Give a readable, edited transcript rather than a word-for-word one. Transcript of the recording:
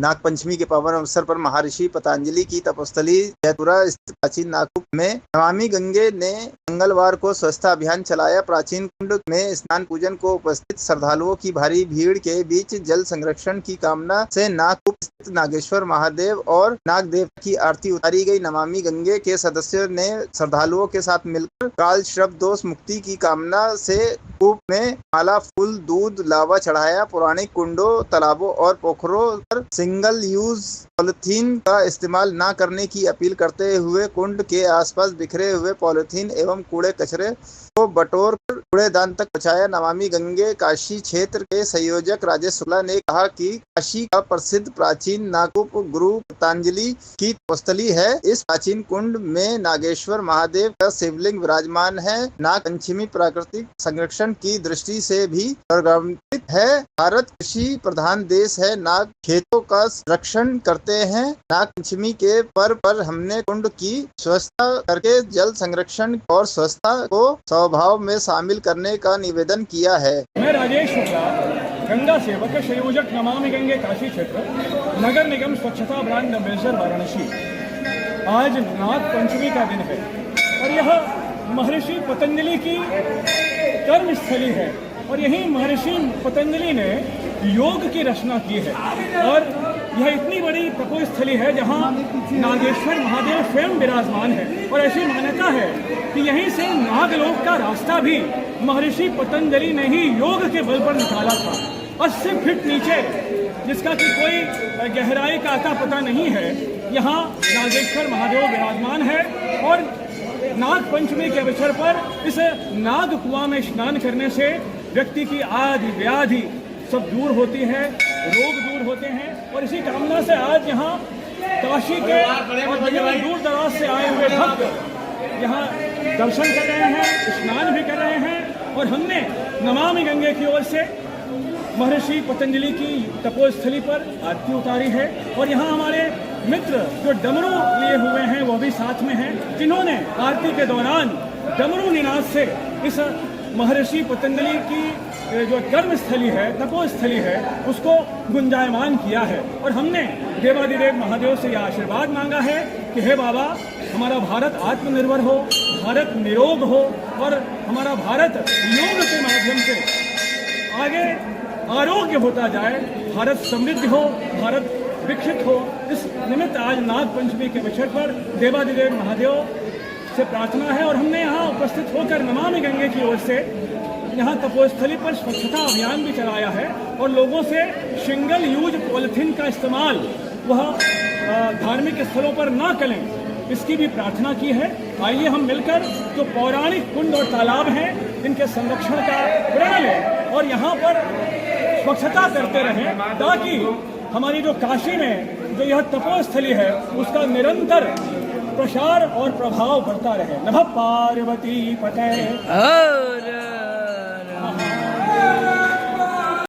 नागपंचमी के पावन अवसर पर महर्षि पतंजलि की तपोस्थली जयपुरा स्थित प्राचीन नागकुंड में नमामि गंगे ने मंगलवार को स्वच्छता अभियान चलाया। प्राचीन कुंड में स्नान पूजन को उपस्थित श्रद्धालुओं की भारी भीड़ के बीच जल संरक्षण की कामना से नागकुंड स्थित नागेश्वर महादेव और नाग देवता की आरती उतारी गई। नमामि गंगे के सदस्यों ने श्रद्धालुओं के साथ मिलकर काल श्रप दोष मुक्ति की कामना से कूप में माला, फूल, दूध, लावा चढ़ाया। पुराने कुंडों, तालाबों और पोखरों पर सिंगल यूज पॉलिथीन का इस्तेमाल न करने की अपील करते हुए कुंड के आसपास बिखरे हुए पॉलिथीन एवं कूड़े कचरे को बटोर कर कूड़ेदान तक पहुंचाया। नमामि गंगे काशी क्षेत्र के संयोजक राजेश शुक्ला ने कहा कि काशी का प्रसिद्ध प्राचीन नागकुंड गुरु पतंजलि की तपोस्थली है। इस प्राचीन कुंड में नागेश्वर महादेव का शिवलिंग विराजमान है। नाग पंचमी प्राकृतिक संरक्षण की दृष्टि से भी प्रगमित है। भारत कृषि प्रधान देश है। नाग खेतों का रक्षण करते हैं। नाग पंचमी के पर्व पर हमने कुंड की स्वच्छता करके जल संरक्षण और स्वच्छता को स्वभाव में शामिल करने का निवेदन किया है। मैं राजेश शुक्ला, गंगा सेवक, संयोजक नमामि गंगे काशी क्षेत्र, नगर निगम स्वच्छता ब्रांड अम्बेसडर वाराणसी। आज नाग पंचमी का दिन है और यह महर्षि पतंजलि की कर्मस्थली है और यही महर्षि पतंजलि ने योग की रचना की है और यह इतनी बड़ी तपोस्थली है जहाँ नागेश्वर महादेव स्वयं विराजमान है और ऐसी मान्यता है कि यहीं से नागलोक का रास्ता भी महर्षि पतंजलि ने ही योग के बल पर निकाला था। 80 फीट नीचे, जिसका कि कोई गहराई का आता पता नहीं है, यहाँ नागेश्वर महादेव विराजमान है और नाग पंचमी के अवसर पर इस नाग कुआं में स्नान करने से व्यक्ति की आदि व्याधि सब दूर होती है, रोग दूर होते हैं और इसी कामना से आज यहाँ काशी के और दूर दराज से आए हुए भक्त यहाँ दर्शन कर रहे हैं, स्नान भी कर रहे हैं और हमने नमामि गंगे की ओर से महर्षि पतंजलि की तपोस्थली पर आरती उतारी है और यहाँ हमारे मित्र जो डमरू लिए हुए हैं वो भी साथ में हैं, जिन्होंने आरती के दौरान डमरू निनाद से इस महर्षि पतंजलि की जो कर्मस्थली है, तपोस्थली है, उसको गुंजायमान किया है और हमने देवादिदेव महादेव से यह आशीर्वाद मांगा है कि हे बाबा, हमारा भारत आत्मनिर्भर हो, भारत निरोग हो और हमारा भारत योग के माध्यम से आगे आरोग्य होता जाए, भारत समृद्ध हो, भारत विकसित हो। इस निमित्त आज नाग पंचमी के अवसर पर देवादिदेव महादेव से प्रार्थना है और हमने यहाँ उपस्थित होकर नमामि गंगे की ओर से यहाँ तपोस्थली पर स्वच्छता अभियान भी चलाया है और लोगों से सिंगल यूज पॉलिथीन का इस्तेमाल वह धार्मिक स्थलों पर ना करें, इसकी भी प्रार्थना की है। आइए हम मिलकर जो पौराणिक कुंड और तालाब हैं इनके संरक्षण का प्रण लें और यहाँ पर स्वच्छता करते रहें ताकि हमारी जो काशी में जो यह तपोस्थली है उसका निरंतर प्रसार और प्रभाव बढ़ता रहे। नमः पार्वती पते।